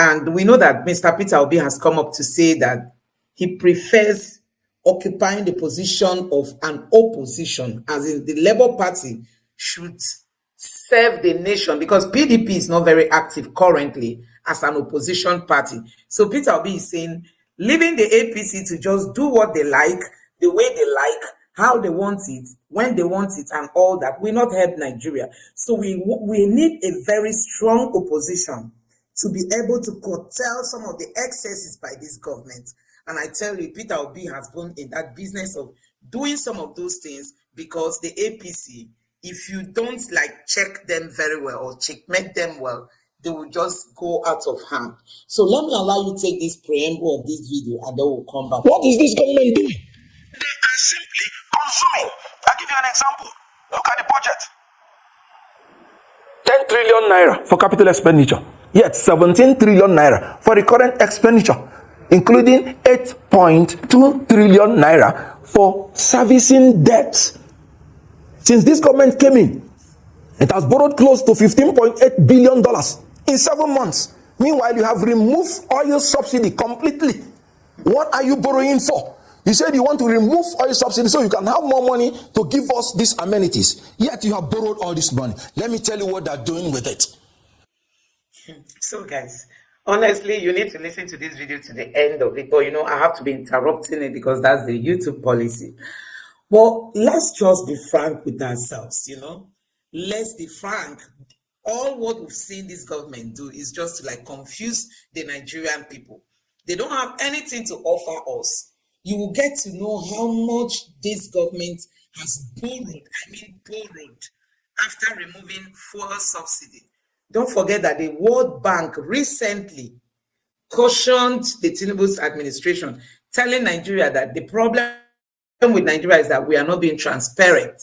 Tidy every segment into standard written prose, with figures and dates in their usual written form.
And we know that Mr. Peter Obi has come up to say that he prefers occupying the position of an opposition, as in the Labour Party should serve the nation, because PDP is not very active currently as an opposition party. So Peter Obi is saying, leaving the APC to just do what they like, the way they like, how they want it, when they want it, and all that will not help Nigeria. So we need a very strong opposition to be able to curtail some of the excesses by this government. And I tell you, Peter Obi has been in that business of doing some of those things, because the APC, if you don't check them very well or checkmate them well, they will just go out of hand. So let me allow you to take this preamble of this video, and then we'll come back. What is this government doing? They are simply consuming. I'll give you an example. Look at the budget. 10 trillion naira for capital expenditure. Yet 17 trillion naira for the current expenditure, including 8.2 trillion naira for servicing debts. Since this government came in, it has borrowed close to $15.8 billion in 7 months. Meanwhile, you have removed oil subsidy completely. What are you borrowing for? You said you want to remove oil subsidy so you can have more money to give us these amenities. Yet you have borrowed all this money. Let me tell you what they're doing with it. So guys, honestly, you need to listen to this video to the end of it. But I have to be interrupting it because that's the YouTube policy. Well, let's just be frank with ourselves, Let's be frank. All what we've seen this government do is just to confuse the Nigerian people. They don't have anything to offer us. You will get to know how much this government has borrowed after removing fuel subsidy. Don't forget that the World Bank recently cautioned the Tinubu's administration, telling Nigeria that the problem with Nigeria is that we are not being transparent.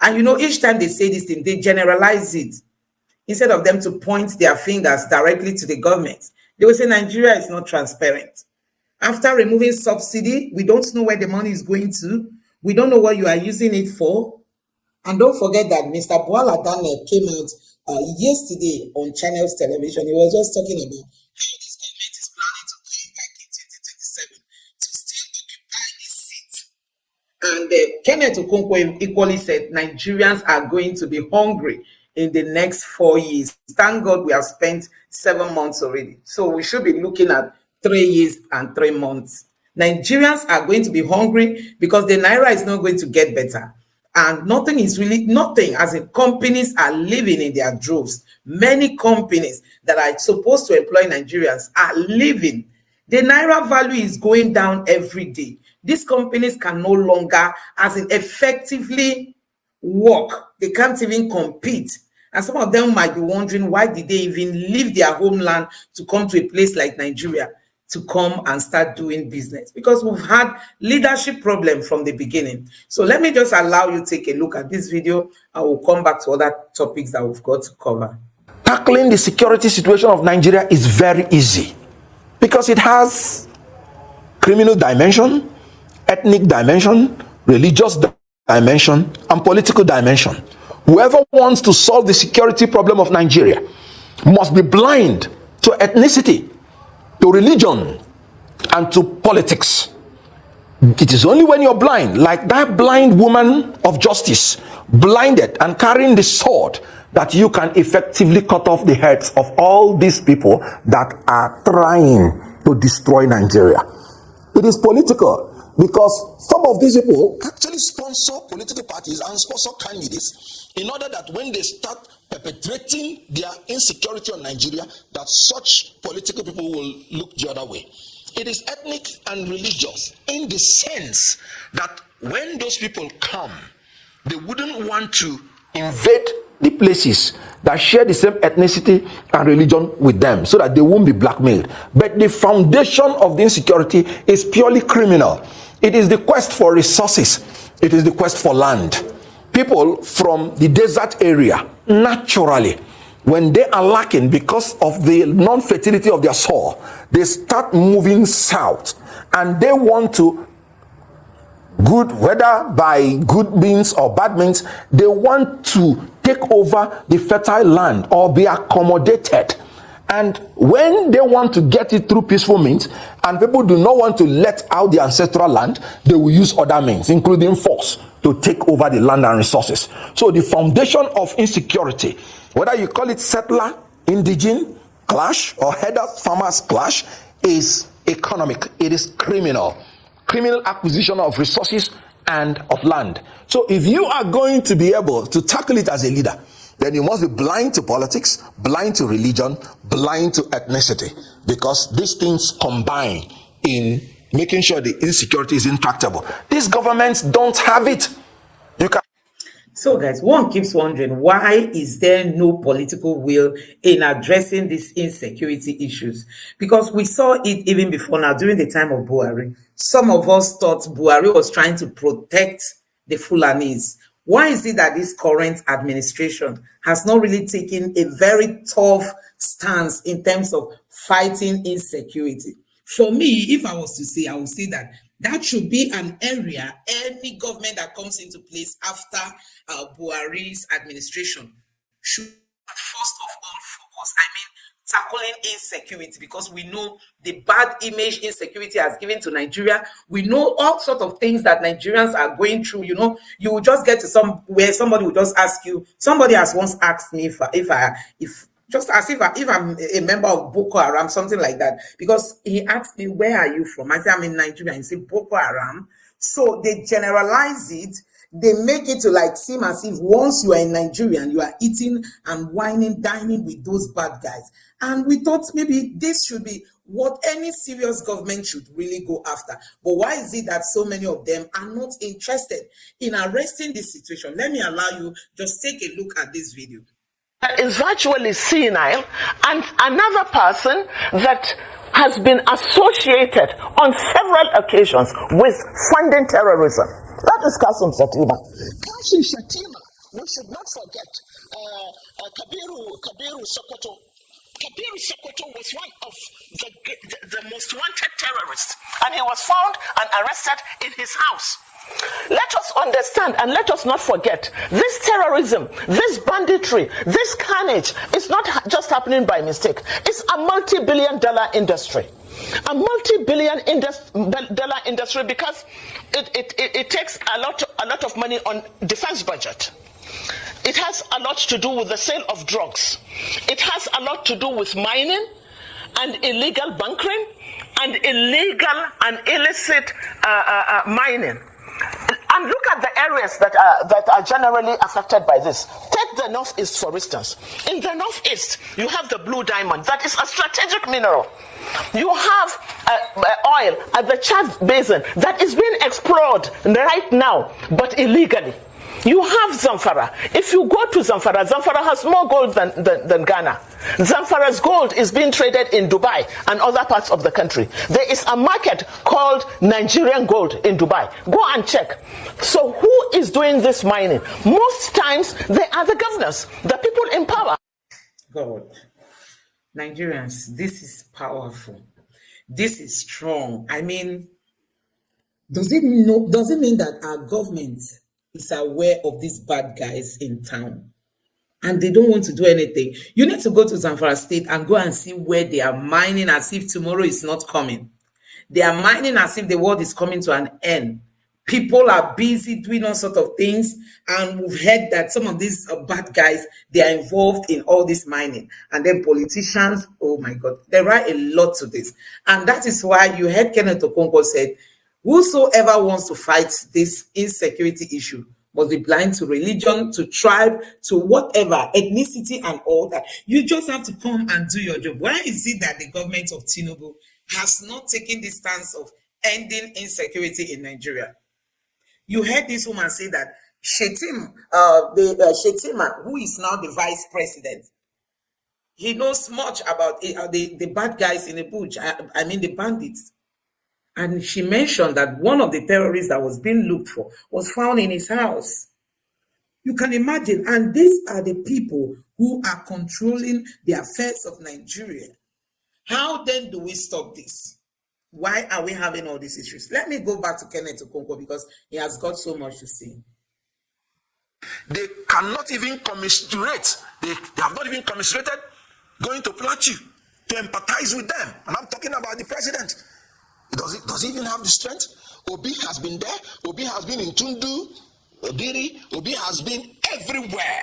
And each time they say this thing, they generalize it. Instead of them to point their fingers directly to the government, they will say Nigeria is not transparent. After removing subsidy, we don't know where the money is going to. We don't know what you are using it for. And don't forget that Mr. Boala Daniel came out yesterday on Channels Television. He was just talking about how this government is planning to come back in 2027 to still occupy this seat. And Kenneth Okonkwo equally said Nigerians are going to be hungry in the next 4 years. Thank God we have spent 7 months already. So we should be looking at 3 years and 3 months. Nigerians are going to be hungry because the Naira is not going to get better. And nothing, as in companies are living in their droves. Many companies that are supposed to employ Nigerians are leaving. The Naira value is going down every day. These companies can no longer, effectively work. They can't even compete. And some of them might be wondering, why did they even leave their homeland to come to a place like Nigeria to come and start doing business? Because we've had leadership problem from the beginning. So let me just allow you to take a look at this video, and we'll come back to other topics that we've got to cover. Tackling the security situation of Nigeria is very easy because it has criminal dimension, ethnic dimension, religious dimension, and political dimension. Whoever wants to solve the security problem of Nigeria must be blind to ethnicity, to religion, and to politics. It is only when you're blind, like that blind woman of justice, blinded and carrying the sword, that you can effectively cut off the heads of all these people that are trying to destroy Nigeria. It is political because some of these people actually sponsor political parties and sponsor candidates in order that when they start perpetrating their insecurity on Nigeria, that such political people will look the other way. It is ethnic and religious in the sense that when those people come, they wouldn't want to invade the places that share the same ethnicity and religion with them so that they won't be blackmailed. But the foundation of the insecurity is purely criminal. It is the quest for resources. It is the quest for land. People from the desert area, naturally, when they are lacking because of the non-fertility of their soil, they start moving south, and they want to, whether by good means or bad means, they want to take over the fertile land or be accommodated. And when they want to get it through peaceful means, and people do not want to let out the ancestral land, they will use other means, including force, to take over the land and resources. So the foundation of insecurity, whether you call it settler, indigene clash, or headers farmers clash, is economic. It is criminal acquisition of resources and of land. So if you are going to be able to tackle it as a leader, then you must be blind to politics, blind to religion, blind to ethnicity, because these things combine in making sure the insecurity is intractable. These governments don't have it. You can. So guys, one keeps wondering, why is there no political will in addressing these insecurity issues? Because we saw it even before now, during the time of Buhari. Some of us thought Buhari was trying to protect the Fulanis. Why is it that this current administration has not really taken a very tough stance in terms of fighting insecurity? For me, if I was to say, I would say that that should be an area any government that comes into place after Buhari's administration should first of all focus. I mean, tackling insecurity, because we know the bad image insecurity has given to Nigeria. We know all sorts of things that Nigerians are going through. You know, you will just get to somewhere somebody will just ask you. Somebody has once asked me if just as if I'm a member of Boko Haram, something like that, because he asked me, where are you from? I said, I'm in Nigeria. He said, Boko Haram. So they generalize it. They make it to like seem as if once you are in Nigeria and you are eating and whining, dining with those bad guys. And we thought maybe this should be what any serious government should really go after. But why is it that so many of them are not interested in arresting this situation? Let me allow you just take a look at this video. Is virtually senile, and another person that has been associated on several occasions with funding terrorism. That is Kasim Shatima. Kasim Shatima, we should not forget Kabiru Sokoto. Kabiru Sokoto was one of the most wanted terrorists, and he was found and arrested in his house. Let us understand and let us not forget, this terrorism, this banditry, this carnage is not just happening by mistake. It's a multi-billion-dollar industry. A multi-billion dollar industry, because it takes a lot of money on defense budget. It has a lot to do with the sale of drugs. It has a lot to do with mining and illegal bunkering and illegal and illicit mining. And look at the areas that are generally affected by this. Take the northeast, for instance. In the northeast, you have the blue diamond. That is a strategic mineral. You have oil at the Chad Basin that is being explored right now, but illegally. You have Zamfara. If you go to Zamfara, Zamfara has more gold than Ghana. Zamfara's gold is being traded in Dubai and other parts of the country. There is a market called Nigerian gold in Dubai. Go and check. So who is doing this mining? Most times they are the governors, the people in power. God, Nigerians, this is powerful. This is strong. I mean, does it mean that our government is aware of these bad guys in town and they don't want to do anything? You need to go to Zamfara State and go and see where they are mining as if tomorrow is not coming. They are mining as if the world is coming to an end. People are busy doing all sorts of things, and we've heard that some of these bad guys, they are involved in all this mining. And then politicians, oh my God, there are a lot to this. And that is why you heard Kenneth Okonkwo said, whosoever wants to fight this insecurity issue must be blind to religion, to tribe, to whatever, ethnicity and all that. You just have to come and do your job. Why is it that the government of Tinubu has not taken the stance of ending insecurity in Nigeria? You heard this woman say that Shetima, who is now the vice president, he knows much about the bad guys in the bush, I mean the bandits. And she mentioned that one of the terrorists that was being looked for was found in his house. You can imagine. And these are the people who are controlling the affairs of Nigeria. How then do we stop this? Why are we having all these issues? Let me go back to Kenneth Okonkwo because he has got so much to say. They cannot even commiserate. They have not even commiserated going to Plateau to empathize with them. And I'm talking about the president. Does he even have the strength? Obi has been there. Obi has been in Tundu, Obiri. Obi has been everywhere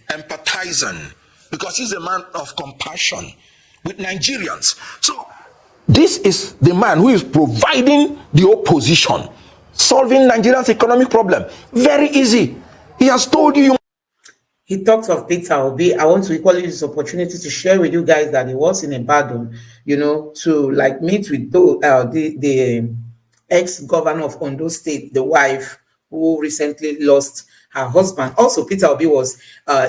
empathizing because he's a man of compassion with Nigerians. So this is the man who is providing the opposition, solving Nigerians' economic problem. Very easy. He has told you. He talks of Peter Obi. I want to equally use this opportunity to share with you guys that he was in Ibadan, to like meet with the ex-governor of Ondo State, the wife who recently lost her husband. Also, Peter Obi was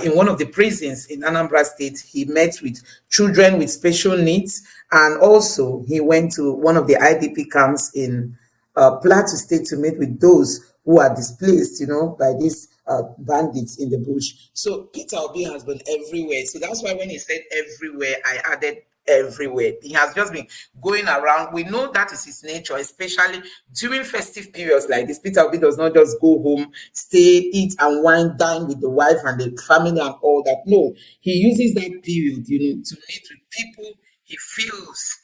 in one of the prisons in Anambra State. He met with children with special needs, and also he went to one of the IDP camps in Plateau State to meet with those who are displaced, by these bandits in the bush. So Peter Obi has been everywhere. So that's why when he said everywhere, I added everywhere. He has just been going around. We know that is his nature, especially during festive periods like this. Peter Obi does not just go home, stay, eat and wine, dine with the wife and the family and all that. No, he uses that period, to meet with people he feels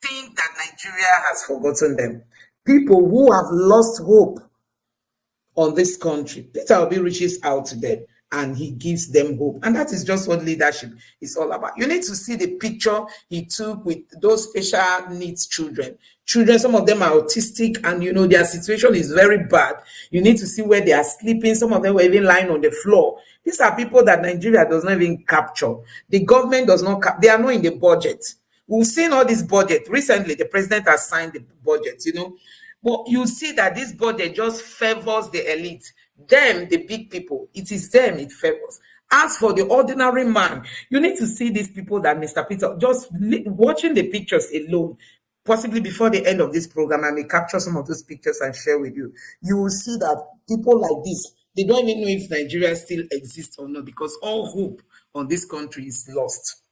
think that Nigeria has forgotten them. People who have lost hope on this country. Peter Obi reaches out to them and he gives them hope. And that is just what leadership is all about. You need to see the picture he took with those special needs children. Children, some of them are autistic and their situation is very bad. You need to see where they are sleeping. Some of them were even lying on the floor. These are people that Nigeria does not even capture. The government does not they are not in the budget. We've seen all this budget. Recently, the president has signed the budget, But you see that this budget just favors the elite, them, the big people. It is them it favors. As for the ordinary man, you need to see these people that Mr. Peter, just watching the pictures alone, possibly before the end of this program, I may capture some of those pictures and share with you. You will see that people like this, they don't even know if Nigeria still exists or not, because all hope on this country is lost.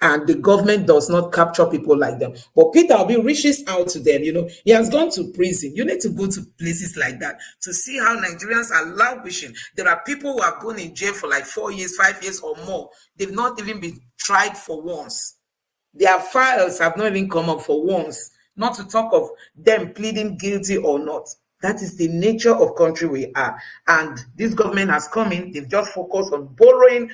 And the government does not capture people like them. But Peter Obi reaches out to them. He has gone to prison. You need to go to places like that to see how Nigerians are languishing. There are people who have gone in jail for like 4 years, 5 years or more. They've not even been tried for once. Their files have not even come up for once, not to talk of them pleading guilty or not. That is the nature of country we are. And this government has come in, they've just focused on borrowing,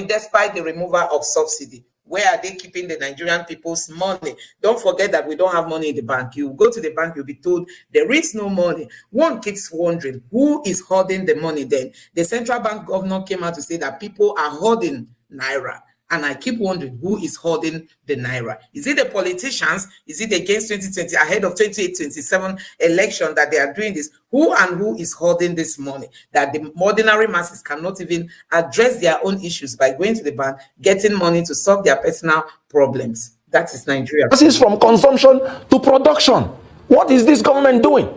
despite the removal of subsidy. Where are they keeping the Nigerian people's money? Don't forget that we don't have money in the bank. You go to the bank, you'll be told there is no money. One keeps wondering, who is hoarding the money then? The central bank governor came out to say that people are hoarding Naira. And I keep wondering, who is holding the Naira? Is it the politicians? Is it against 2020, ahead of 28-27 election that they are doing this? Who is holding this money? That the ordinary masses cannot even address their own issues by going to the bank, getting money to solve their personal problems. That is Nigeria. This is from consumption to production. What is this government doing?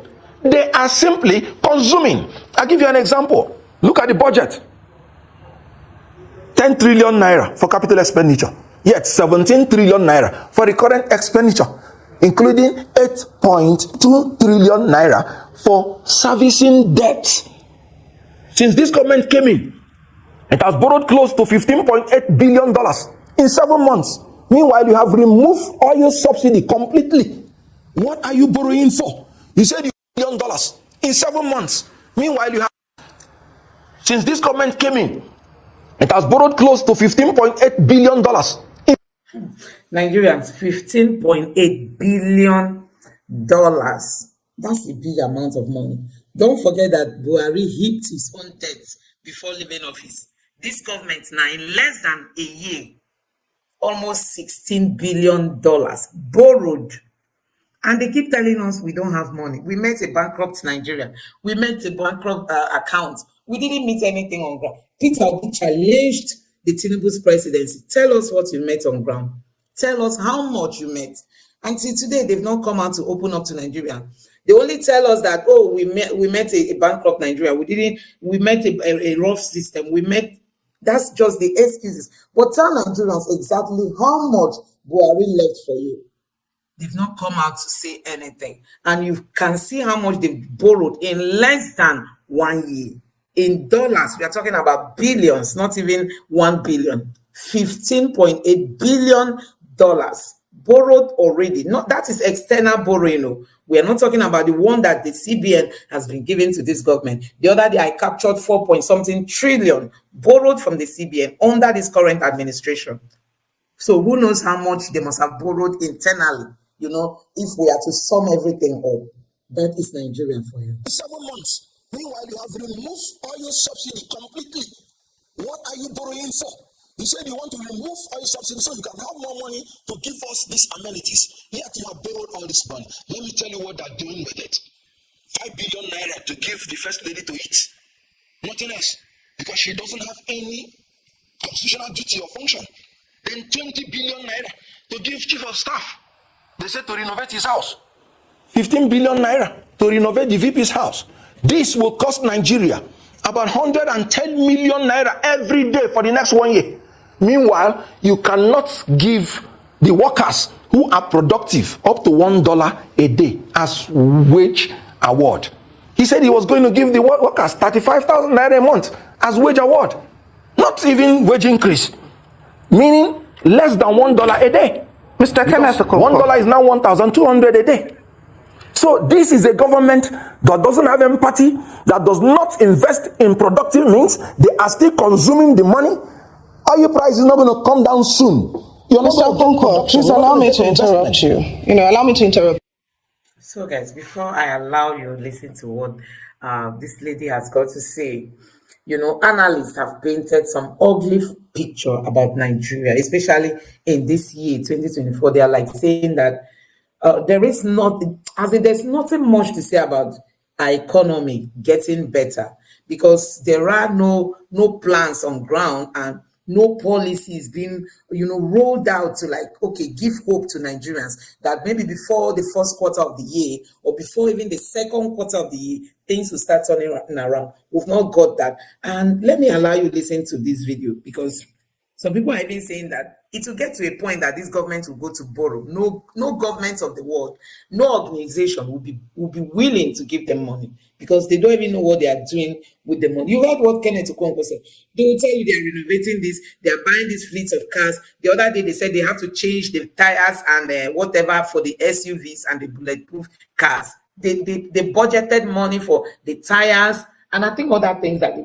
They are simply consuming. I'll give you an example. Look at the budget. 10 trillion naira for capital expenditure, yet 17 trillion naira for recurrent expenditure, including 8.2 trillion naira for servicing debt. Since this government came in, it has borrowed close to $15.8 billion in 7 months. Meanwhile, you have removed oil subsidy completely. What are you borrowing for? You said you $1 billion in 7 months. Meanwhile, you have, since this government came in, it has borrowed close to $15.8 billion. Nigerians, $15.8 billion. That's a big amount of money. Don't forget that Buhari heaped his own debts before leaving office. This government now, in less than a year, almost $16 billion borrowed. And they keep telling us we don't have money. We met a bankrupt Nigeria. We met a bankrupt account. We didn't meet anything on ground. Peter Obi challenged the Tinubu's presidency. Tell us what you met on ground. Tell us how much you met. Until today, they've not come out to open up to Nigeria. They only tell us that, oh, we met a bankrupt Nigeria. We met a rough system. That's just the excuses. But tell Nigerians exactly how much Buhari left for you. They've not come out to say anything. And you can see how much they've borrowed in less than 1 year. In dollars, we are talking about billions, not even 1 billion. $15.8 billion borrowed already. Not that is external borrowing. No. We are not talking about the one that the CBN has been giving to this government. The other day, I captured 4 point something trillion borrowed from the CBN under this current administration. So who knows how much they must have borrowed internally, if we are to sum everything up. That is Nigeria for you. 7 months. Meanwhile, you have removed oil subsidy completely. What are you borrowing for? You said you want to remove oil subsidy so you can have more money to give us these amenities. Yet you have borrowed all this money. Let me tell you what they're doing with it. 5 billion naira to give the first lady to eat. Nothing else. Because she doesn't have any constitutional duty or function. Then 20 billion naira to give chief of staff. They said to renovate his house. 15 billion naira to renovate the VP's house. This will cost Nigeria about 110 million naira every day for the next 1 year. Meanwhile, you cannot give the workers who are productive up to $1 a day as wage award. He said he was going to give the workers 35,000 naira a month as wage award. Not even wage increase. Meaning less than $1 a day. Mr. Kenneth, $1 is now 1,200 a day. So this is a government that doesn't have empathy, that does not invest in productive means. They are still consuming the money. Oil price is not going to come down soon. Mr. Kunko, please allow me to interrupt you. Allow me to interrupt. So guys, before I allow you to listen to what this lady has got to say, analysts have painted some ugly picture about Nigeria, especially in this year, 2024. They are like saying that there's nothing much to say about our economy getting better because there are no plans on ground and no policies being rolled out to give hope to Nigerians that maybe before the first quarter of the year or before even the second quarter of the year things will start turning around. We've not got that. And let me allow you to listen to this video because some people are even saying that it will get to a point that this government will go to borrow. No government of the world, no organization will be willing to give them money because they don't even know what they are doing with the money. You heard what Kenneth Okonkwo said. They will tell you they are renovating this, they are buying these fleets of cars. The other day they said they have to change the tires and whatever for the SUVs and the bulletproof cars. They budgeted money for the tires and I think other things that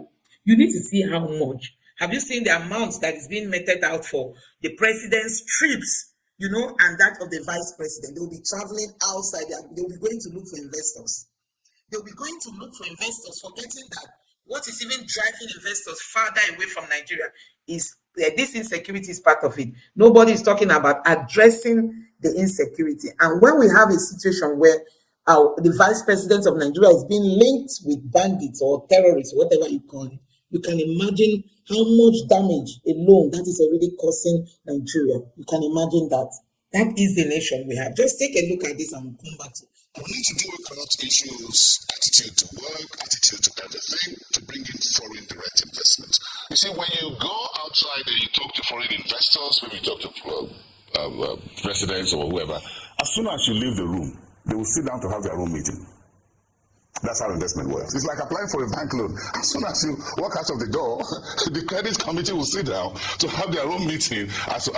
you need to see how much. Have you seen the amount that is being meted out for the president's trips, and that of the vice president? They will be traveling outside. They will be going to look for investors. They will be going to look for investors, forgetting that what is even driving investors farther away from Nigeria is this insecurity is part of it. Nobody is talking about addressing the insecurity. And when we have a situation where the vice president of Nigeria is being linked with bandits or terrorists, whatever you call it, you can imagine how much damage alone that is already causing Nigeria. You can imagine that. That is the nation we have. Just take a look at this and we'll come back to it. We need to deal with corrupt issues, attitude to work, attitude to everything, to bring in foreign direct investment. You see, when you go outside and you talk to foreign investors, maybe you talk to presidents or whoever, as soon as you leave the room, they will sit down to have their own meeting. That's how investment works. It's like applying for a bank loan. As soon as you walk out of the door, the credit committee will sit down to have their own meeting. As to,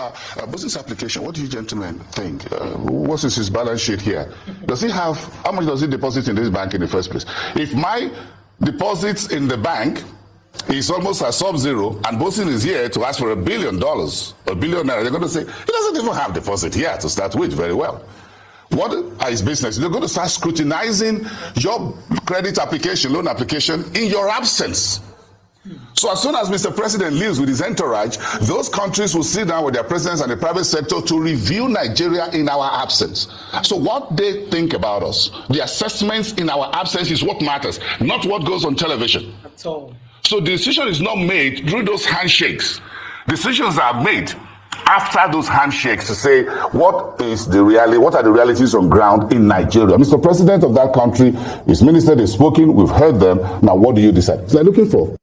what's this application? What do you gentlemen think? What is his balance sheet here? Does he have, how much does he deposit in this bank in the first place? If my deposits in the bank is almost a sub-zero and Bosin is here to ask for $1 billion, $1 billion, they're going to say, he doesn't even have deposit here to start with very well. What are his business? They're going to start scrutinizing your credit application, loan application in your absence. So as soon as Mr. President leaves with his entourage, those countries will sit down with their presidents and the private sector to review Nigeria in our absence. So what they think about us, the assessments in our absence is what matters, not what goes on television. At all. So the decision is not made through those handshakes. Decisions are made after those handshakes to say what are the realities on ground in Nigeria. Mr. President of that country, his minister, they've spoken, we've heard them. Now what do you decide? So they're looking for.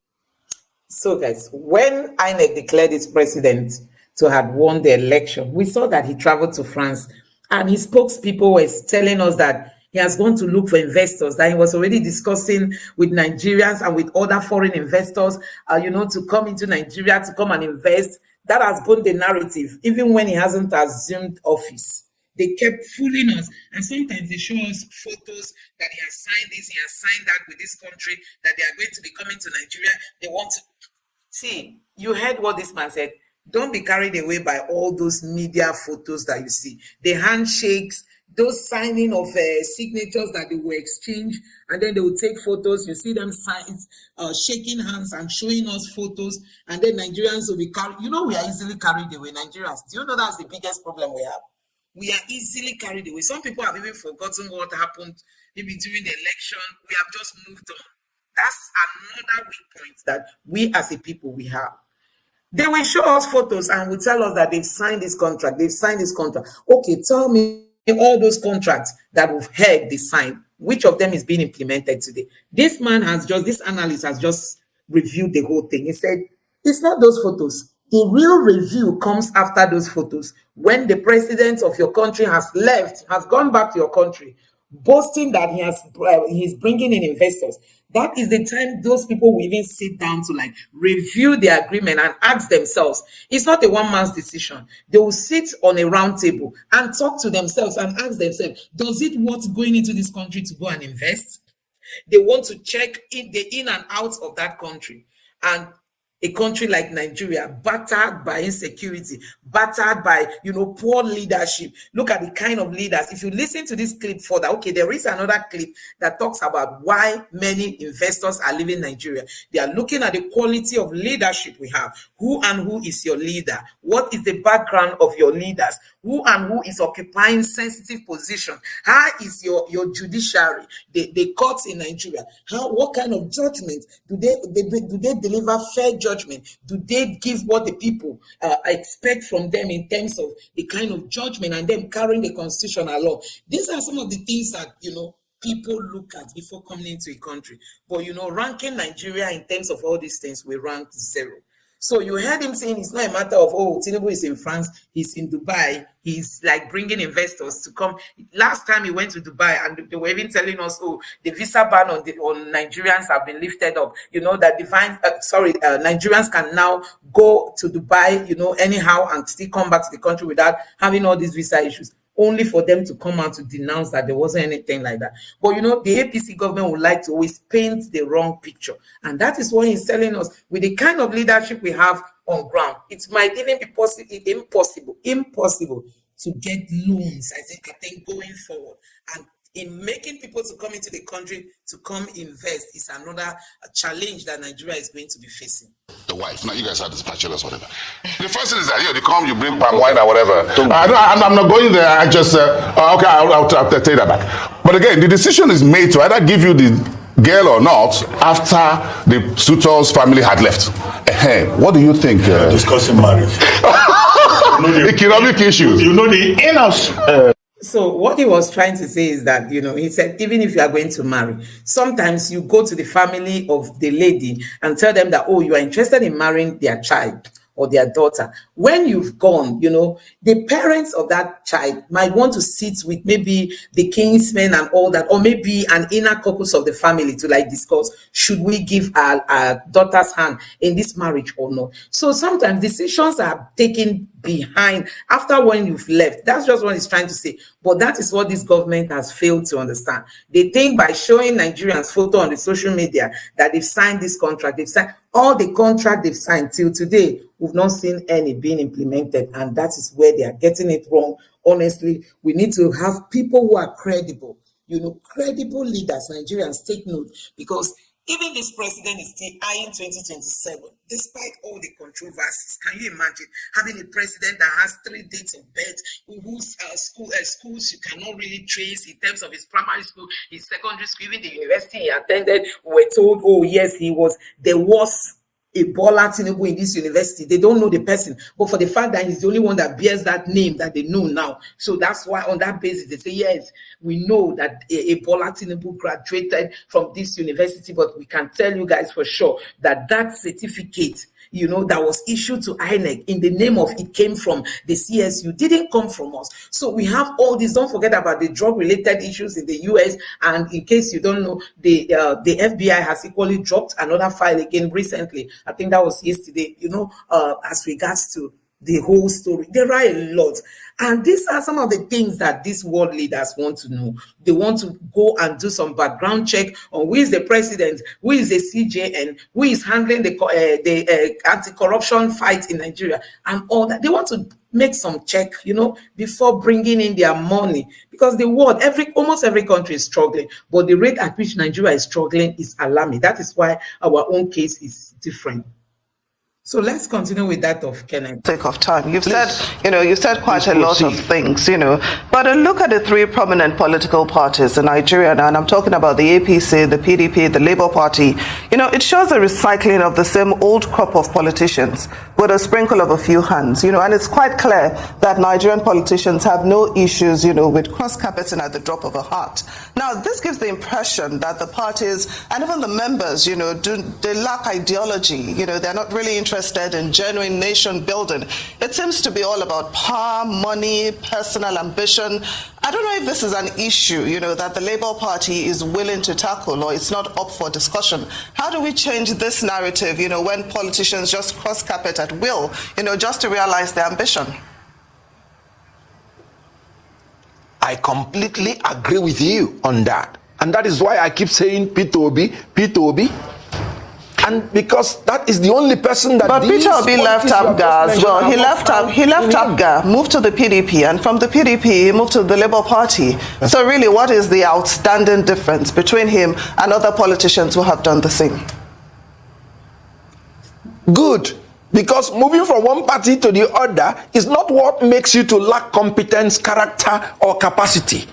So guys, when INEC declared its president to have won the election, we saw that he traveled to France and his spokespeople were telling us that he has gone to look for investors, that he was already discussing with Nigerians and with other foreign investors, to come into Nigeria, to come and invest. That has been the narrative, even when he hasn't assumed office. They kept fooling us. And sometimes they show us photos that he has signed this, he has signed that with this country, that they are going to be coming to Nigeria. They want to. See, you heard what this man said. Don't be carried away by all those media photos that you see. The handshakes, those signing of signatures that they will exchange, and then they will take photos. You see them shaking hands and showing us photos, and then Nigerians will be carried. You know, we are easily carried away. Nigerians, do you know that's the biggest problem we have? We are easily carried away. Some people have even forgotten what happened maybe during the election. We have just moved on. That's another weak point that we as a people we have. They will show us photos and will tell us that they've signed this contract. They've signed this contract. Okay, tell me all those contracts that we've heard they signed. Which of them is being implemented today? This analyst has just reviewed the whole thing. He said, it's not those photos. The real review comes after those photos. When the president of your country has left, has gone back to your country, boasting that he's bringing in investors. That is the time those people will even sit down to like review the agreement and ask themselves. It's not a one man's decision. They will sit on a round table and talk to themselves and ask themselves, does it worth going into this country to go and invest? They want to check the in and out of that country. And a country like Nigeria, battered by insecurity, battered by, poor leadership. Look at the kind of leaders. If you listen to this clip further, okay, there is another clip that talks about why many investors are leaving Nigeria. They are looking at the quality of leadership we have. Who is your leader? What is the background of your leaders? Who is occupying sensitive position? How is your judiciary, the courts in Nigeria? What kind of judgment do they deliver? Fair judgment? Do they give what the people expect from them in terms of the kind of judgment and them carrying the constitution along? These are some of the things that people look at before coming into a country. But ranking Nigeria in terms of all these things, we rank 0. So you heard him saying it's not a matter of, Tinubu is in France, he's in Dubai, he's like bringing investors to come. Last time he went to Dubai and they were even telling us, the visa ban on Nigerians have been lifted up. That Nigerians can now go to Dubai, anyhow and still come back to the country without having all these visa issues. Only for them to come out to denounce that there wasn't anything like that. But the APC government would like to always paint the wrong picture. And that is what he's telling us. With the kind of leadership we have on ground, it might even be impossible to get loans, I think going forward. And in making people to come into the country to come invest is another challenge that Nigeria is going to be facing. The wife. Now you guys are dispatchers, whatever. The first thing is that you come, you bring palm wine or whatever. I'm not going there. I just okay. I'll take that back. But again, the decision is made to either give you the girl or not after the suitor's family had left. What do you think? Discussing marriage. Economic issues. The in-house. So what he was trying to say is that, he said, even if you are going to marry, sometimes you go to the family of the lady and tell them that, you are interested in marrying their child or their daughter. When you've gone, the parents of that child might want to sit with maybe the kinsmen and all that, or maybe an inner caucus of the family to discuss, should we give our daughter's hand in this marriage or not? So sometimes decisions are taken behind after when you've left. That's just what he's trying to say. But that is what this government has failed to understand. They think by showing Nigerians photo on the social media that they've signed this contract, they've signed all the contract they've signed till today. We've not seen any being implemented, and that is where they are getting it wrong. Honestly, we need to have people who are credible, credible leaders. Nigerians, take note, because even this president is still eyeing 2027, despite all the controversies. Can you imagine having a president that has 3 dates of birth, whose schools you cannot really trace in terms of his primary school, his secondary school, even the university he attended? We were told, yes, there was Ebola Tinubu in this university. They don't know the person, but for the fact that he's the only one that bears that name that they know now, so that's why on that basis they say, yes, we know that Ebola Tinubu graduated from this university, but we can tell you guys for sure that certificate that was issued to INEC in the name of it came from the CSU, didn't come from us. So we have all this. Don't forget about the drug-related issues in the US. And in case you don't know, the FBI has equally dropped another file again recently. I think that was yesterday, as regards to the whole story. There are a lot. And these are some of the things that these world leaders want to know. They want to go and do some background check on who is the president, who is the CJN, who is handling the anti-corruption fight in Nigeria, and all that. They want to make some check, before bringing in their money, because the world, almost every country is struggling, but the rate at which Nigeria is struggling is alarming. That is why our own case is different. So let's continue with that of Kenneth. Sake of time, you've said quite a lot of things, but look at the three prominent political parties in Nigeria, and I'm talking about the APC, the PDP, the Labour Party. It shows a recycling of the same old crop of politicians with a sprinkle of a few hands, and it's quite clear that Nigerian politicians have no issues, with cross-carpeting at the drop of a hat. Now, this gives the impression that the parties and even the members, they lack ideology. They're not really interested in genuine nation building. It seems to be all about power, money, personal ambition. I don't know if this is an issue, that the Labour Party is willing to tackle, or it's not up for discussion. How do we change this narrative, when politicians just cross carpet at will, just to realize their ambition? I completely agree with you on that. And that is why I keep saying Peter Obi. And because that is the only person that. But Peter Obi left APGA as well. He left APGA, moved to the PDP, and from the PDP he moved to the Labour Party. So really, what is the outstanding difference between him and other politicians who have done the same? Good. Because moving from one party to the other is not what makes you to lack competence, character, or capacity.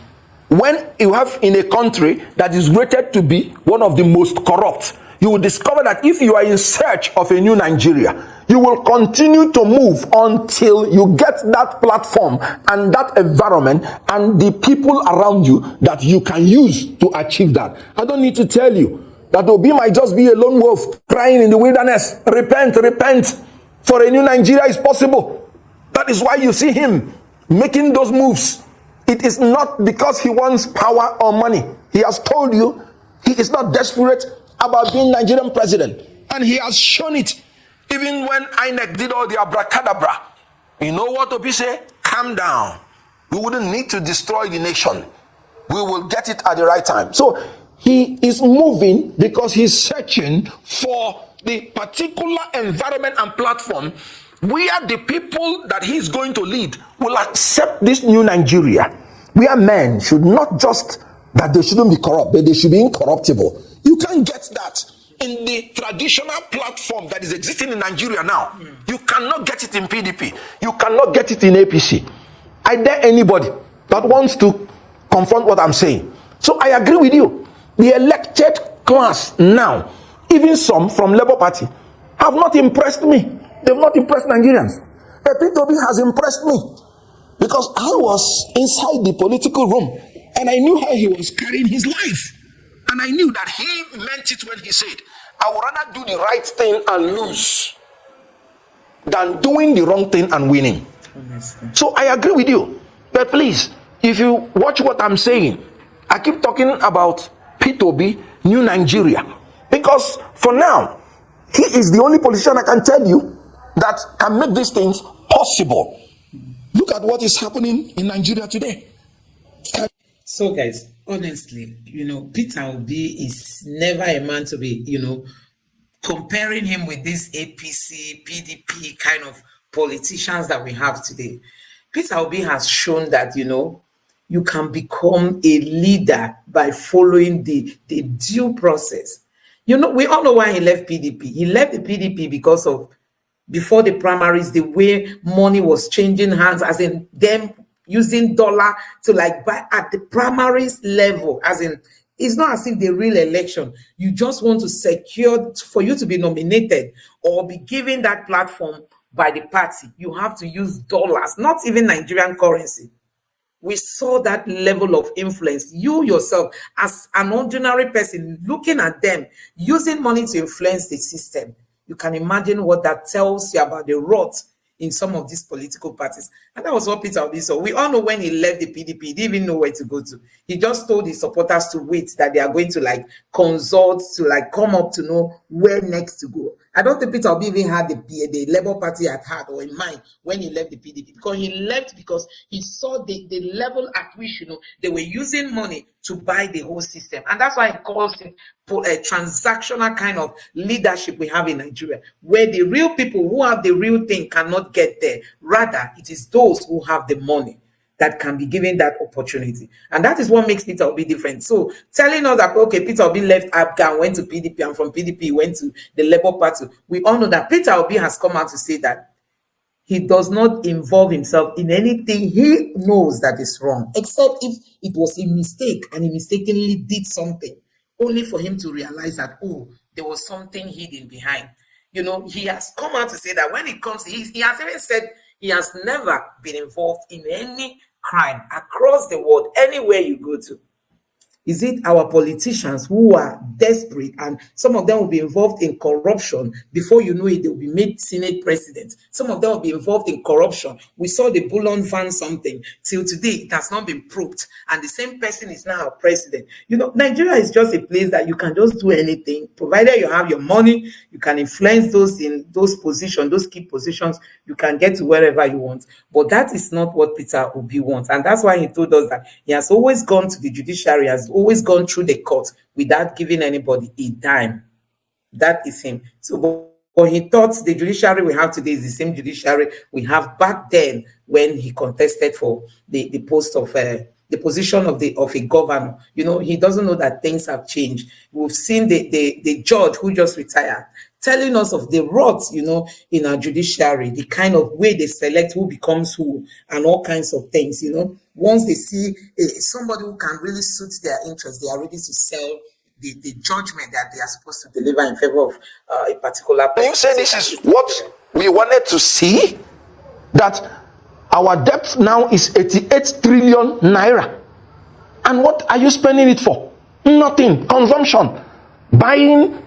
When you have in a country that is rated to be one of the most corrupt, you will discover that if you are in search of a new Nigeria, you will continue to move until you get that platform and that environment and the people around you that you can use to achieve that. I don't need to tell you that Obi might just be a lone wolf crying in the wilderness. Repent, repent, for a new Nigeria is possible. That is why you see him making those moves. It is not because he wants power or money. He has told you he is not desperate about being Nigerian president, and he has shown it. Even when INEC did all the abracadabra, you know what Obi say? Calm down. We wouldn't need to destroy the nation. We will get it at the right time. So he is moving because he's searching for the particular environment and platform where the people that he's going to lead will accept this new Nigeria, where men should not just that they shouldn't be corrupt, but they should be incorruptible. You can't get that in the traditional platform that is existing in Nigeria now. You cannot get it in PDP. You cannot get it in APC. I dare anybody that wants to confront what I'm saying. So I agree with you. The elected class now, even some from Labour Party, have not impressed me. They've not impressed Nigerians. Peter Obi has impressed me because I was inside the political room and I knew how he was carrying his life. And I knew that he meant it when he said, I would rather do the right thing and lose than doing the wrong thing and winning. So I agree with you. But please, if you watch what I'm saying, I keep talking about Peter Obi, New Nigeria. Because for now, he is the only politician I can tell you that can make these things possible. Look at what is happening in Nigeria today. So guys, honestly, Peter Obi is never a man to be, comparing him with this APC, PDP kind of politicians that we have today. Peter Obi has shown that, you can become a leader by following the due process. We all know why he left PDP. He left the PDP because of, before the primaries, the way money was changing hands, as in them using dollar to buy at the primaries level, as in it's not as if the real election. You just want to secure for you to be nominated or be given that platform by the party. You have to use dollars, not even Nigerian currency. We saw that level of influence. You yourself, as an ordinary person, looking at them, using money to influence the system. You can imagine what that tells you about the rot in some of these political parties. And that was what Peter Obi saw. We all know when he left the PDP, he didn't even know where to go to. He just told his supporters to wait, that they are going to like consult, to like come up to know where next to go. I don't think Peter Obi even had the Labour Party at heart or in mind when he left the PDP, because he left because he saw the level at which, you know, they were using money to buy the whole system. And that's why he calls it a transactional kind of leadership we have in Nigeria, where the real people who have the real thing cannot get there. Rather, it is those who have the money that can be given that opportunity. And that is what makes Peter Obi different. So telling us that, okay, Peter Obi left APGA and went to PDP, and from PDP went to the Labour Party, we all know that Peter Obi has come out to say that he does not involve himself in anything he knows that is wrong, except if it was a mistake and he mistakenly did something, only for him to realize that, oh, there was something hidden behind. You know, he has come out to say that when it comes to, he has even said he has never been involved in any crime across the world, anywhere you go to. Is it our politicians who are desperate, and some of them will be involved in corruption? Before you know it, they will be made Senate presidents. Some of them will be involved in corruption. We saw the Bullion Van something. Till today, it has not been proved. And the same person is now our president. You know, Nigeria is just a place that you can just do anything. Provided you have your money, you can influence those in those positions, those key positions, you can get to wherever you want. But that is not what Peter Obi wants. And that's why he told us that he has always gone to the judiciary, has always gone through the court without giving anybody a dime. That is him. So, but he thought the judiciary we have today is the same judiciary we have back then when he contested for the post of the position of a governor. You know, he doesn't know that things have changed. We've seen the judge who just retired telling us of the rot, you know, in our judiciary, the kind of way they select who becomes who, and all kinds of things, you know. Once they see somebody who can really suit their interests, they are ready to sell the judgment that they are supposed to deliver in favor of a particular person. You say this is what we wanted to see? That our debt now is 88 trillion naira. And what are you spending it for? Nothing. Consumption. Buying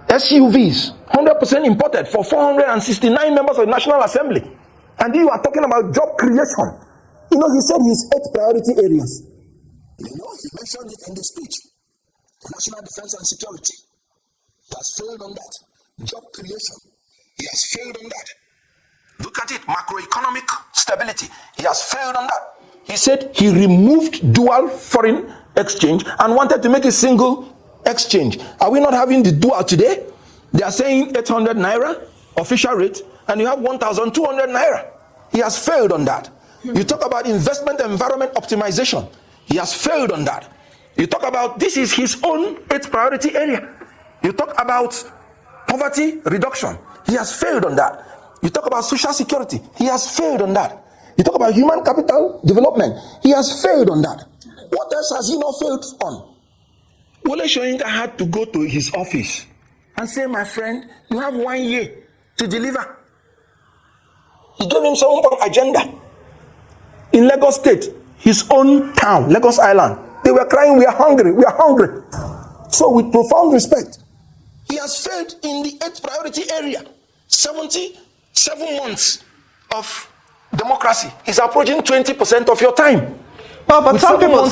SUVs, 100% imported, for 469 members of the National Assembly. And you are talking about job creation. You know, he said his 8 priority areas. You know, he mentioned it in the speech. National defense and security. He has failed on that. Job creation. He has failed on that. Look at it, macroeconomic stability. He has failed on that. He said he removed dual foreign exchange and wanted to make a single exchange. Are we not having the dual today? They are saying 800 naira official rate, and you have 1,200 naira. He has failed on that. You talk about investment environment optimization. He has failed on that. You talk about, this is his own 8th priority area. You talk about poverty reduction. He has failed on that. You talk about social security. He has failed on that. You talk about human capital development. He has failed on that. What else has he not failed on? Wole Soyinka had to go to his office and say, my friend, you have 1 year to deliver. He gave him some agenda. In Lagos State, his own town, Lagos Island, they were crying, we are hungry, we are hungry. So with profound respect, he has failed in the 8th priority area. 77 months of democracy is approaching 20% of your time. Well, but some people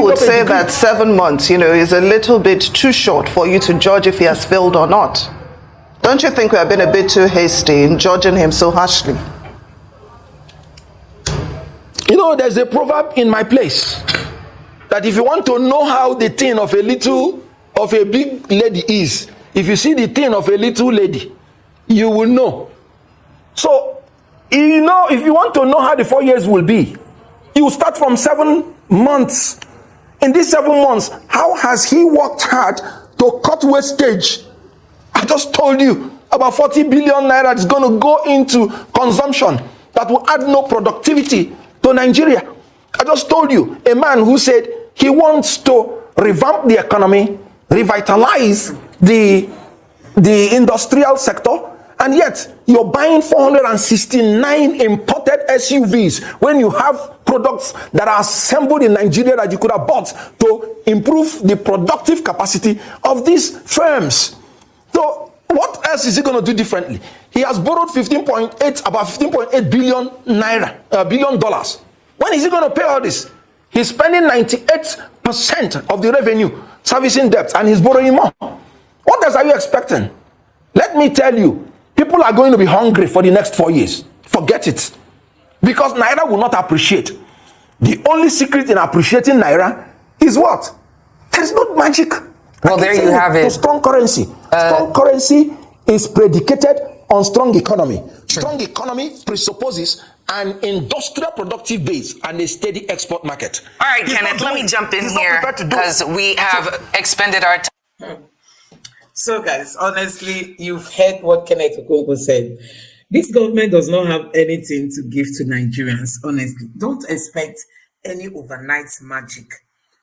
would say that 7 months, you know, is a little bit too short for you to judge if he has failed or not. Don't you think we have been a bit too hasty in judging him so harshly? You know, there's a proverb in my place that if you want to know how the thing of a big lady is, if you see the thing of a little lady, you will know. So, you know, if you want to know how the 4 years will be, you start from 7 months. In these 7 months, how has he worked hard to cut wastage? I just told you about 40 billion naira is going to go into consumption that will add no productivity to Nigeria. I just told you a man who said he wants to revamp the economy, revitalize the industrial sector, and yet you're buying 469 imported SUVs when you have products that are assembled in Nigeria that you could have bought to improve the productive capacity of these firms. So What else is he going to do differently? He has borrowed about 15.8 billion naira, billion dollars. When is he going to pay all this? He's spending 98% of the revenue servicing debts, and he's borrowing more. What else are you expecting? Let me tell you, people are going to be hungry for the next 4 years. Forget it. Because naira will not appreciate. The only secret in appreciating naira is what? There is no magic. Well, there you have it. Strong currency. Strong currency is predicated on strong economy. Strong economy presupposes an industrial productive base and a steady export market. All right, Kenneth, let me jump in here because we have expended our time. So, guys, honestly, you've heard what Kenneth Okonkwo said. This government does not have anything to give to Nigerians, honestly. Don't expect any overnight magic.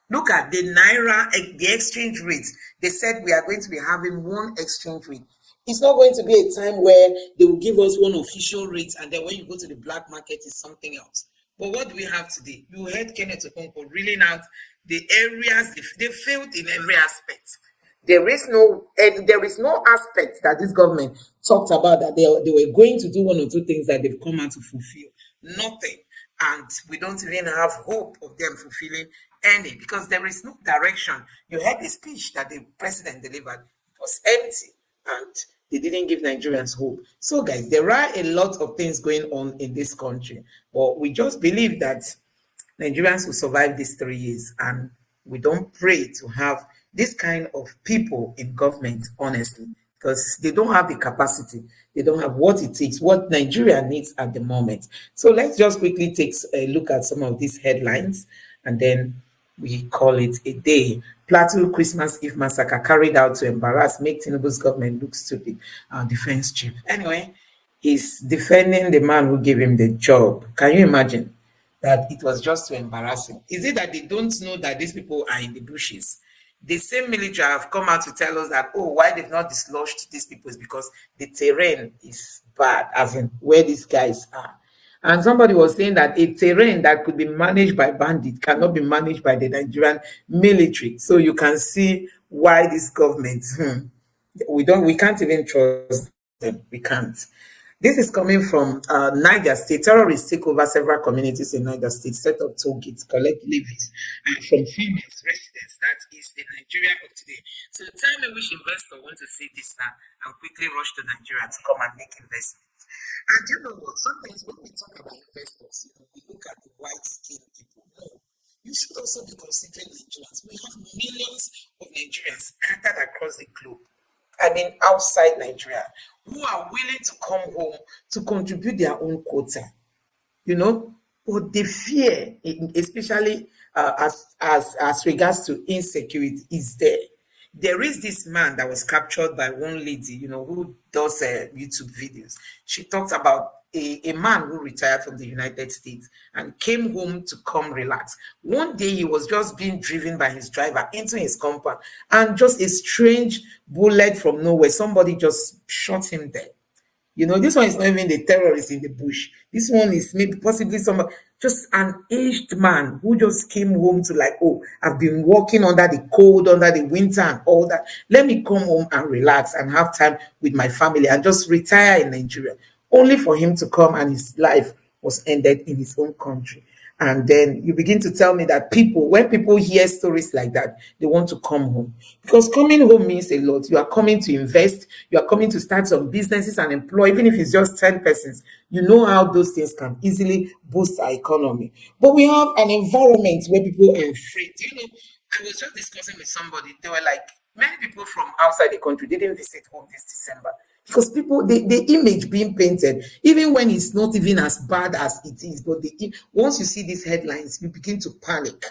Look at the naira, the exchange rate. They said we are going to be having one exchange rate. It's not going to be a time where they will give us one official rate, and then when you go to the black market, it's something else. But what do we have today? You heard Kenneth Okonkwo reeling out the areas they failed in every aspect. There is no aspect that this government talked about that they were going to do one or two things that they've come out to fulfill. Nothing. And we don't even have hope of them fulfilling any, because there is no direction. You heard the speech that the president delivered. It was empty, and they didn't give Nigerians hope. So, guys, there are a lot of things going on in this country, but we just believe that Nigerians will survive these 3 years, and we don't pray to have this kind of people in government, honestly, because they don't have the capacity. They don't have what it takes, what Nigeria needs at the moment. So let's just quickly take a look at some of these headlines, and then we call it a day. Plateau Christmas Eve massacre carried out to embarrass, make Tinubu's government look stupid. Defense chief. Anyway, he's defending the man who gave him the job. Can you imagine that it was just to embarrass him? Is it that they don't know that these people are in the bushes? The same military have come out to tell us that, oh, why they've not dislodged these people is because the terrain is bad, as in where these guys are. And somebody was saying that a terrain that could be managed by bandits cannot be managed by the Nigerian military. So you can see why this government, we can't even trust them. We can't. This is coming from Niger State. Terrorists take over several communities in Niger State, set up toll gates, collect levies from farmers, residents. That is the Nigeria of today. So tell me which investor wants to see this now and quickly rush to Nigeria to come and make investments. And you know what? Sometimes when we talk about investors, we look at the white-skinned people. No, you should also be considering Nigerians. We have millions of Nigerians scattered across the globe, I mean outside Nigeria, who are willing to come home to contribute their own quota, but the fear, especially as regards to insecurity, is there. There is this man that was captured by one lady, who does YouTube videos. She talks about a man who retired from the United States and came home to come relax. One day he was just being driven by his driver into his compound, and just a strange bullet from nowhere, somebody just shot him dead. This one is not even the terrorist in the bush. This one is maybe possibly just an aged man who just came home to I've been working under the cold, under the winter and all that. Let me come home and relax and have time with my family and just retire in Nigeria. Only for him to come and his life was ended in his own country. And then you begin to tell me that when people hear stories like that, they want to come home. Because coming home means a lot. You are coming to invest. You are coming to start some businesses and employ, even if it's just 10 persons. You know how those things can easily boost our economy. But we have an environment where people are afraid. I was just discussing with somebody. They were like, many people from outside the country didn't visit home this December. Because people, the image being painted, even when it's not even as bad as it is, but once you see these headlines, you begin to panic.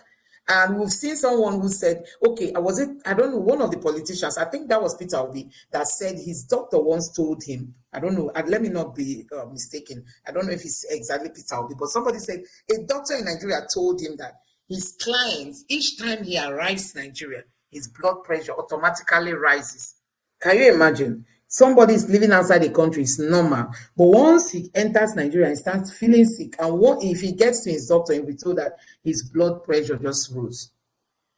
And we've seen someone who said, okay, I don't know, one of the politicians, I think that was Peter Obi, that said his doctor once told him, I don't know, let me not be mistaken, I don't know if it's exactly Peter Obi, but somebody said a doctor in Nigeria told him that his clients, each time he arrives in Nigeria, his blood pressure automatically rises. Can you imagine? Somebody is living outside the country, it's normal. But once he enters Nigeria and starts feeling sick, and if he gets to his doctor, he'll be told that his blood pressure just rose.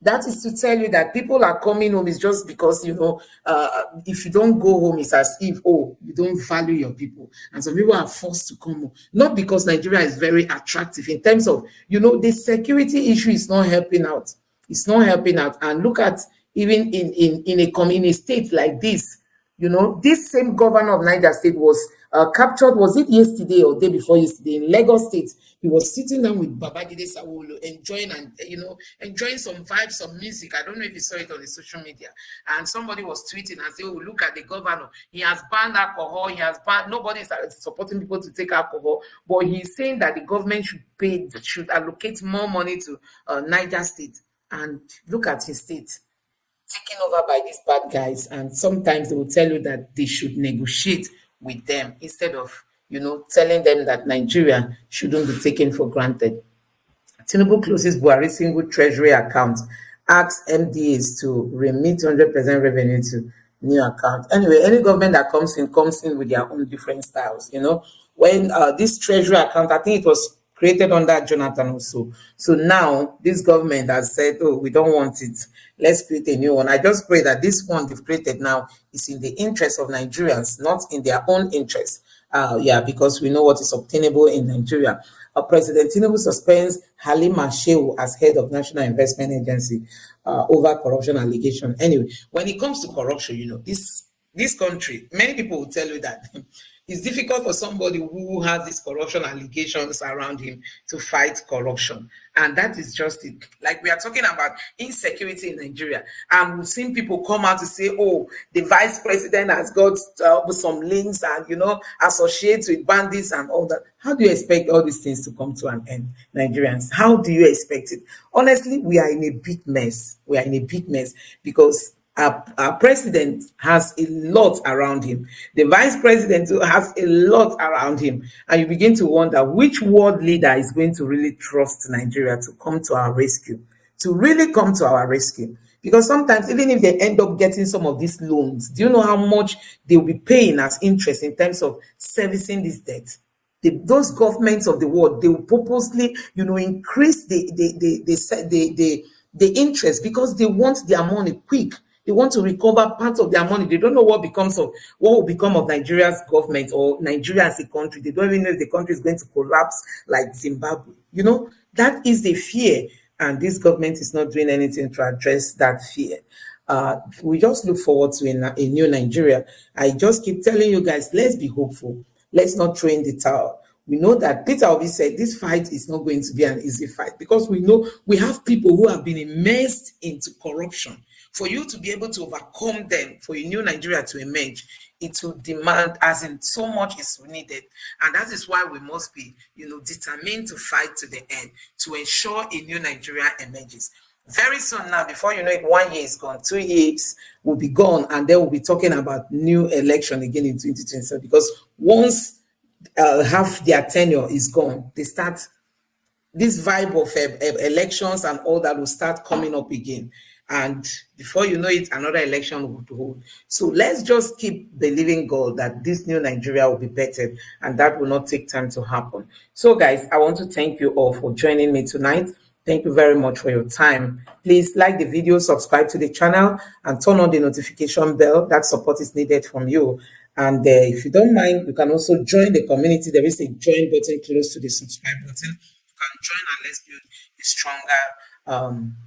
That is to tell you that people are coming home is just because, if you don't go home, it's as if, oh, you don't value your people. And so people are forced to come home. Not because Nigeria is very attractive in terms of, the security issue is not helping out. It's not helping out. And look at even in a state like this, this same governor of Niger State was captured, was it yesterday or day before yesterday, in Lagos State. He was sitting down with Babajide Sanwo-Olu, enjoying some vibes, some music. I don't know if you saw it on the social media. And somebody was tweeting and saying, oh, look at the governor. He has banned alcohol. Nobody is supporting people to take alcohol. But he's saying that the government should allocate more money to Niger State. And look at his state, taken over by these bad guys, and sometimes they will tell you that they should negotiate with them instead of telling them that Nigeria shouldn't be taken for granted. Tinubu closes Buhari single treasury account, asks MDAs to remit 100% revenue to new account. Anyway, any government that comes in with their own different styles. When this treasury account, I think it was created under Jonathan also. So now this government has said, oh, we don't want it. Let's create a new one. I just pray that this one they've created now is in the interest of Nigerians, not in their own interest. Because we know what is obtainable in Nigeria. President Tinubu suspends Halima Shehu as head of National Investment Agency over corruption allegation. Anyway, when it comes to corruption, this country, many people will tell you that it's difficult for somebody who has these corruption allegations around him to fight corruption. And that is just it. Like we are talking about insecurity in Nigeria. And we've seen people come out to say, oh, the vice president has got some links and, associates with bandits and all that. How do you expect all these things to come to an end, Nigerians? How do you expect it? Honestly, we are in a big mess. We are in a big mess because our president has a lot around him. The vice president has a lot around him. And you begin to wonder which world leader is going to really trust Nigeria to come to our rescue, Because sometimes, even if they end up getting some of these loans, do you know how much they'll be paying as interest in terms of servicing this debt? Those governments of the world, they will purposely, increase the interest because they want their money quick. They want to recover part of their money. They don't know what will become of Nigeria's government or Nigeria as a country. They don't even know if the country is going to collapse like Zimbabwe. That is the fear, and this government is not doing anything to address that fear. We just look forward to a new Nigeria. I just keep telling you guys, let's be hopeful. Let's not throw in the towel. We know that Peter Obi said this fight is not going to be an easy fight because we know we have people who have been immersed into corruption. For you to be able to overcome them, for a new Nigeria to emerge, it will demand, as in so much is needed. And that is why we must be, determined to fight to the end, to ensure a new Nigeria emerges. Very soon now, before you know it, 1 year is gone, 2 years will be gone, and then we'll be talking about new election again in 2027. Because once half their tenure is gone, they start, this vibe of elections and all that will start coming up again. And before you know it, another election would hold. So let's just keep believing God that this new Nigeria will be better, and that will not take time to happen. So guys, I want to thank you all for joining me tonight. Thank you very much for your time. Please like the video, subscribe to the channel, and turn on the notification bell. That support is needed from you. And if you don't mind, you can also join the community. There is a join button close to the subscribe button. You can join and let's build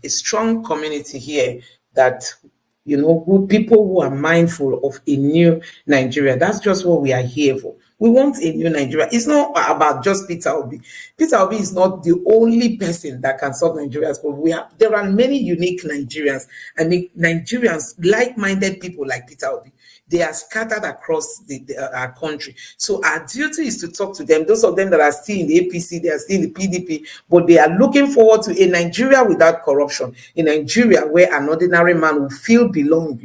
a strong community here that people who are mindful of a new Nigeria. That's just what we are here for. We want a new Nigeria. It's not about just Peter Obi. Peter Obi is not the only person that can solve Nigeria's problem. There are many unique Nigerians. I mean, Nigerians, like-minded people like Peter Obi. They are scattered across our country. So our duty is to talk to them. Those of them that are still in the APC, they are still in the PDP, but they are looking forward to a Nigeria without corruption, a Nigeria where an ordinary man will feel belong,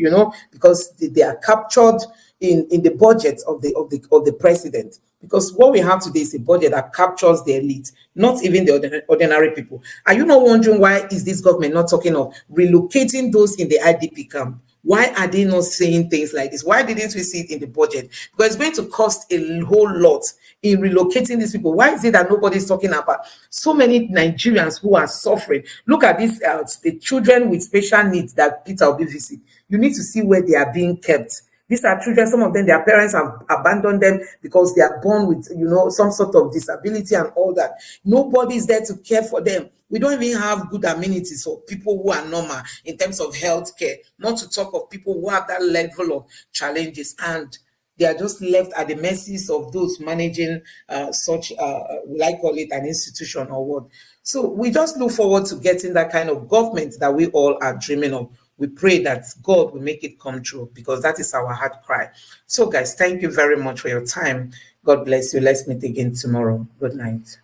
because they are captured in the budget of the president. Because what we have today is a budget that captures the elite, not even the ordinary people. Are you not wondering why is this government not talking of relocating those in the IDP camp? Why are they not saying things like this? Why didn't we see it in the budget? Because it's going to cost a whole lot in relocating these people. Why is it that nobody's talking about so many Nigerians who are suffering? Look at this, the children with special needs that Peter Obi visit. You need to see where they are being kept. These are children, some of them, their parents have abandoned them because they are born with, some sort of disability and all that. Nobody is there to care for them. We don't even have good amenities for people who are normal in terms of health care, not to talk of people who have that level of challenges, and they are just left at the mercies of those managing such, will I call it an institution or what. So we just look forward to getting that kind of government that we all are dreaming of. We pray that God will make it come true, because that is our heart cry. So guys, thank you very much for your time. God bless you. Let's meet again tomorrow. Good night.